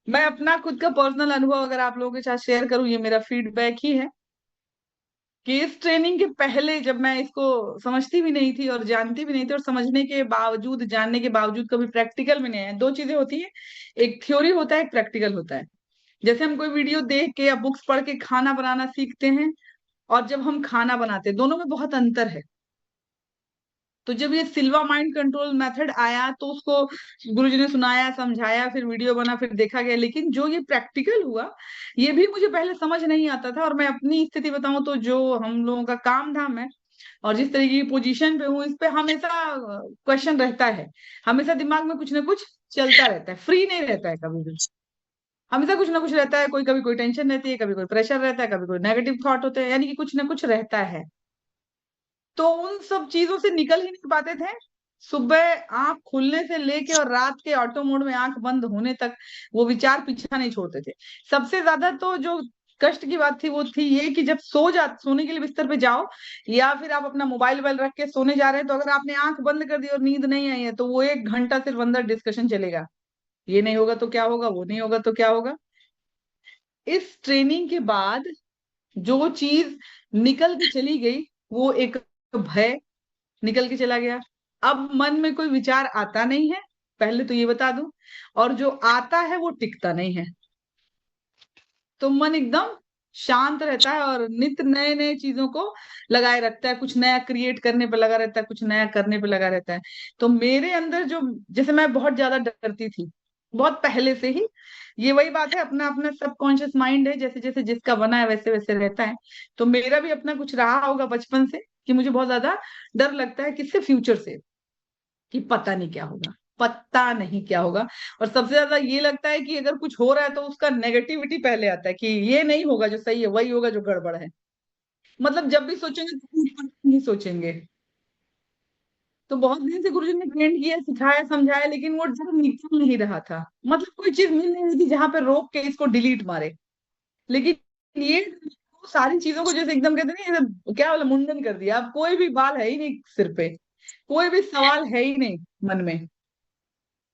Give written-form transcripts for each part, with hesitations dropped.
मैं अपना खुद का पर्सनल अनुभव अगर आप लोगों के साथ शेयर करूं, ये मेरा फीडबैक ही है कि इस ट्रेनिंग के पहले जब मैं इसको समझती भी नहीं थी और जानती भी नहीं थी, और समझने के बावजूद, जानने के बावजूद कभी प्रैक्टिकल में नहीं आया। दो चीजें होती है, एक थ्योरी होता है, एक प्रैक्टिकल होता है। जैसे हम कोई वीडियो देख के या बुक्स पढ़ के खाना बनाना सीखते हैं, और जब हम खाना बनाते हैं, दोनों में बहुत अंतर है। तो जब ये सिल्वा माइंड कंट्रोल मेथड आया तो उसको गुरुजी ने सुनाया, समझाया, फिर वीडियो बना, फिर देखा गया। लेकिन जो ये प्रैक्टिकल हुआ, ये भी मुझे पहले समझ नहीं आता था। और मैं अपनी स्थिति बताऊं तो जो हम लोगों का काम धाम है और जिस तरीके की पोजीशन पे हूँ, इस पे हमेशा क्वेश्चन रहता है। हमेशा दिमाग में कुछ ना कुछ चलता रहता है, फ्री नहीं रहता है कभी भी। हमेशा कुछ ना कुछ रहता है, कोई कभी कोई टेंशन रहती है, कभी कोई प्रेशर रहता है, कभी कोई नेगेटिव थॉट होते हैं, यानी कि कुछ ना कुछ रहता है। तो उन सब चीजों से निकल ही नहीं पाते थे। सुबह आंख खुलने से लेके और रात के ऑटो मोड में आंख बंद होने तक वो विचार पीछा नहीं छोड़ते थे। सबसे ज्यादा तो जो कष्ट की बात थी वो थी ये कि जब सोने के लिए बिस्तर पे जाओ, या फिर आप अपना मोबाइल वोबाइल रख के सोने जा रहे हैं, तो अगर आपने आंख बंद कर दी और नींद नहीं आई है, तो वो 1 घंटा सिर्फ अंदर डिस्कशन चलेगा। ये नहीं होगा तो क्या होगा, वो नहीं होगा तो क्या होगा। इस ट्रेनिंग के बाद जो चीज निकल के चली गई, वो एक भय निकल के चला गया। अब मन में कोई विचार आता नहीं है, पहले तो ये बता दूं। और जो आता है वो टिकता नहीं है। तो मन एकदम शांत रहता है और नित्य नए नए चीजों को लगाए रखता है, कुछ नया क्रिएट करने पे लगा रहता है, कुछ नया करने पे लगा रहता है। तो मेरे अंदर जो, जैसे मैं बहुत ज्यादा डरती थी बहुत पहले से ही, ये वही बात है, अपना अपना सबकॉन्शियस माइंड है, जैसे जैसे जिसका बना है वैसे वैसे रहता है। तो मेरा भी अपना कुछ रहा होगा बचपन से कि मुझे बहुत ज्यादा डर लगता है किससे, फ्यूचर से, कि पता नहीं क्या होगा, पता नहीं क्या होगा। और सबसे ज्यादा ये लगता है कि अगर कुछ हो रहा है तो उसका नेगेटिविटी पहले आता है कि ये नहीं होगा जो सही है, वही होगा जो गड़बड़ है। मतलब जब भी सोचेंगे तो ऊपर नहीं सोचेंगे। तो बहुत दिन से गुरुजी ने ट्रेन किया, सिखाया, समझाया, लेकिन वो डर निकल नहीं रहा था। मतलब कोई चीज मिल नहीं रही थी जहां पे रोक के इसको डिलीट मारे। लेकिन ये सारी चीजों को जैसे एकदम कहते नहीं, जैसे क्या बोला, मुंडन कर दिया। अब कोई भी बाल है ही नहीं सिर पे, कोई भी सवाल है ही नहीं मन में।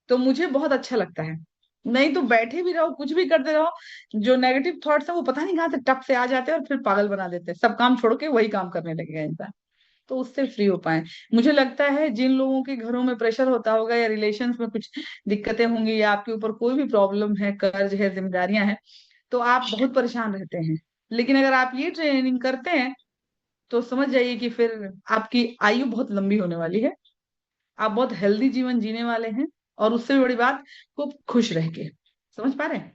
तो मुझे बहुत अच्छा लगता है। नहीं तो बैठे भी रहो, कुछ भी करते रहो, जो नेगेटिव थॉट्स है वो पता नहीं कहाँ से टप से आ जाते हैं और फिर पागल बना देते हैं, सब काम छोड़ के वही काम करने लगेगा इंसान। तो उससे फ्री हो पाए। मुझे लगता है जिन लोगों के घरों में प्रेशर होता होगा, या रिलेशंस में कुछ दिक्कतें होंगी, या आपके ऊपर कोई भी प्रॉब्लम है, कर्ज है, जिम्मेदारियां हैं, तो आप बहुत परेशान रहते हैं। लेकिन अगर आप ये ट्रेनिंग करते हैं तो समझ जाइए कि फिर आपकी आयु बहुत लंबी होने वाली है। आप बहुत हेल्दी जीवन जीने वाले हैं। और उससे भी बड़ी बात, खूब खुश रह के। समझ पा रहे हैं?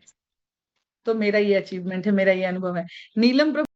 तो मेरा ये अचीवमेंट है, मेरा ये अनुभव है। नीलम